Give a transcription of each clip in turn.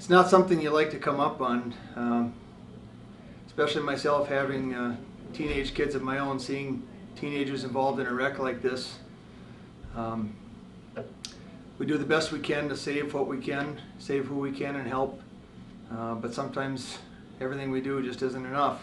It's not something you like to come up on, especially myself having teenage kids of my own, seeing teenagers involved in a wreck like this. We do the best we can to save what we can, save who we can, and help. But sometimes everything we do just isn't enough.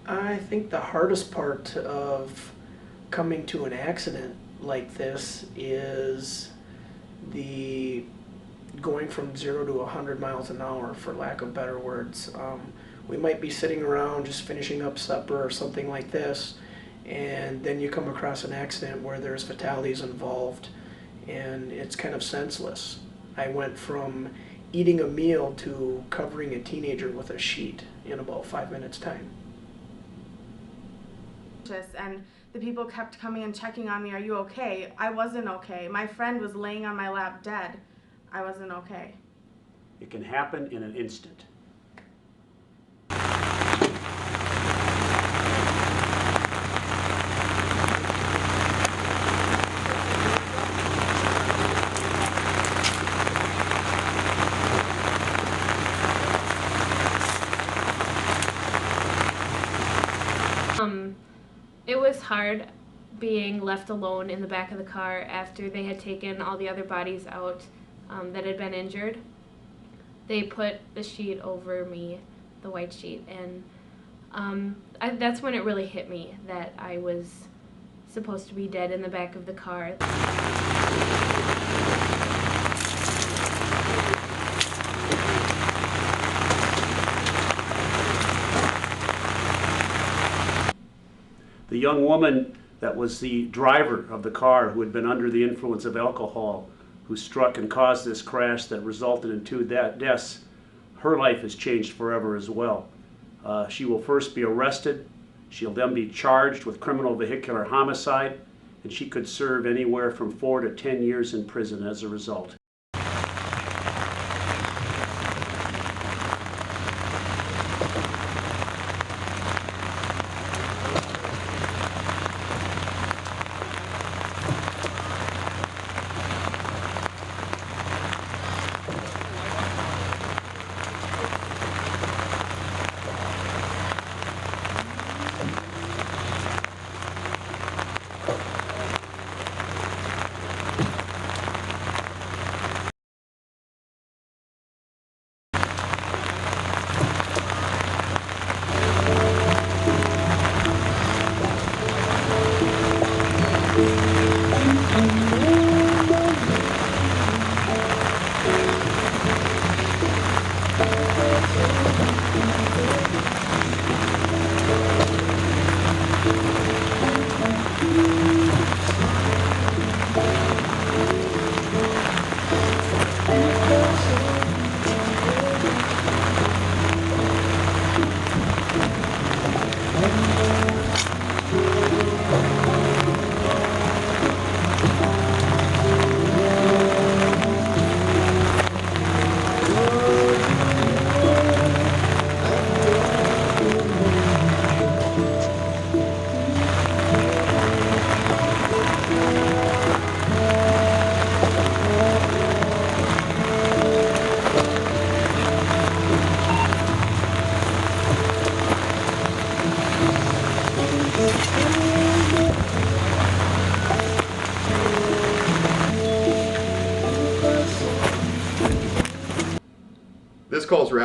I think the hardest part of coming to an accident like this is the going from 0 to 100 miles an hour, for lack of better words. We might be sitting around just finishing up supper or something like this, and then you come across an accident where there's fatalities involved, and it's kind of senseless. I went from eating a meal to covering a teenager with a sheet in about 5 minutes' time. And the people kept coming and checking on me, are you okay? I wasn't okay. My friend was laying on my lap dead. I wasn't okay. It can happen in an instant. It was hard being left alone in the back of the car after they had taken all the other bodies out that had been injured. They put the sheet over me, the white sheet, and that's when it really hit me that I was supposed to be dead in the back of the car. The young woman that was the driver of the car, who had been under the influence of alcohol, who struck and caused this crash that resulted in 2 deaths, her life has changed forever as well. She will first be arrested. She'll then be charged with criminal vehicular homicide, and she could serve anywhere from 4 to 10 years in prison as a result.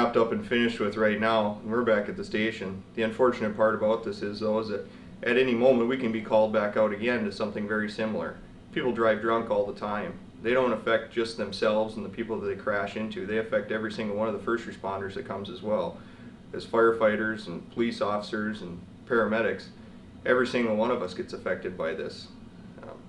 wrapped up and finished with right now, and we're back at the station. The unfortunate part about this is, though, is that at any moment we can be called back out again to something very similar. People drive drunk all the time. They don't affect just themselves and the people that they crash into. They affect every single one of the first responders that comes as well. As firefighters and police officers and paramedics, every single one of us gets affected by this.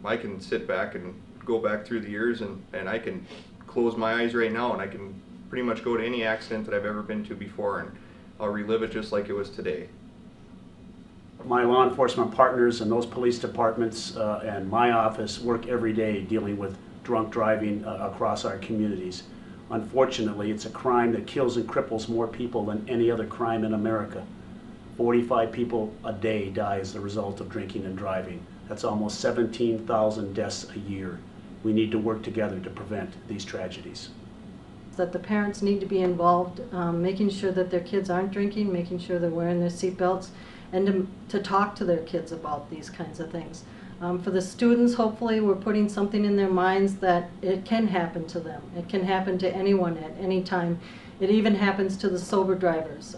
I can sit back and go back through the years and I can close my eyes right now and I can pretty much go to any accident that I've ever been to before and I'll relive it just like it was today. My law enforcement partners and those police departments and my office work every day dealing with drunk driving across our communities. Unfortunately, it's a crime that kills and cripples more people than any other crime in America. 45 people a day die as the result of drinking and driving. That's almost 17,000 deaths a year. We need to work together to prevent these tragedies. That the parents need to be involved, making sure that their kids aren't drinking, making sure they're wearing their seatbelts, and to talk to their kids about these kinds of things. For the students, hopefully we're putting something in their minds that it can happen to them. It can happen to anyone at any time. It even happens to the sober drivers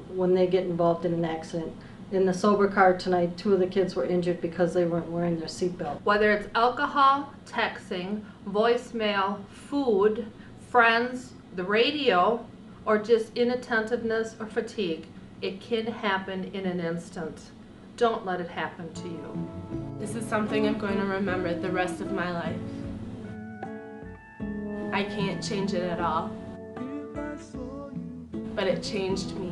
when they get involved in an accident. In the sober car tonight, 2 of the kids were injured because they weren't wearing their seatbelt. Whether it's alcohol, texting, voicemail, food, friends, the radio, or just inattentiveness or fatigue, it can happen in an instant. Don't let it happen to you. This is something I'm going to remember the rest of my life. I can't change it at all, but it changed me.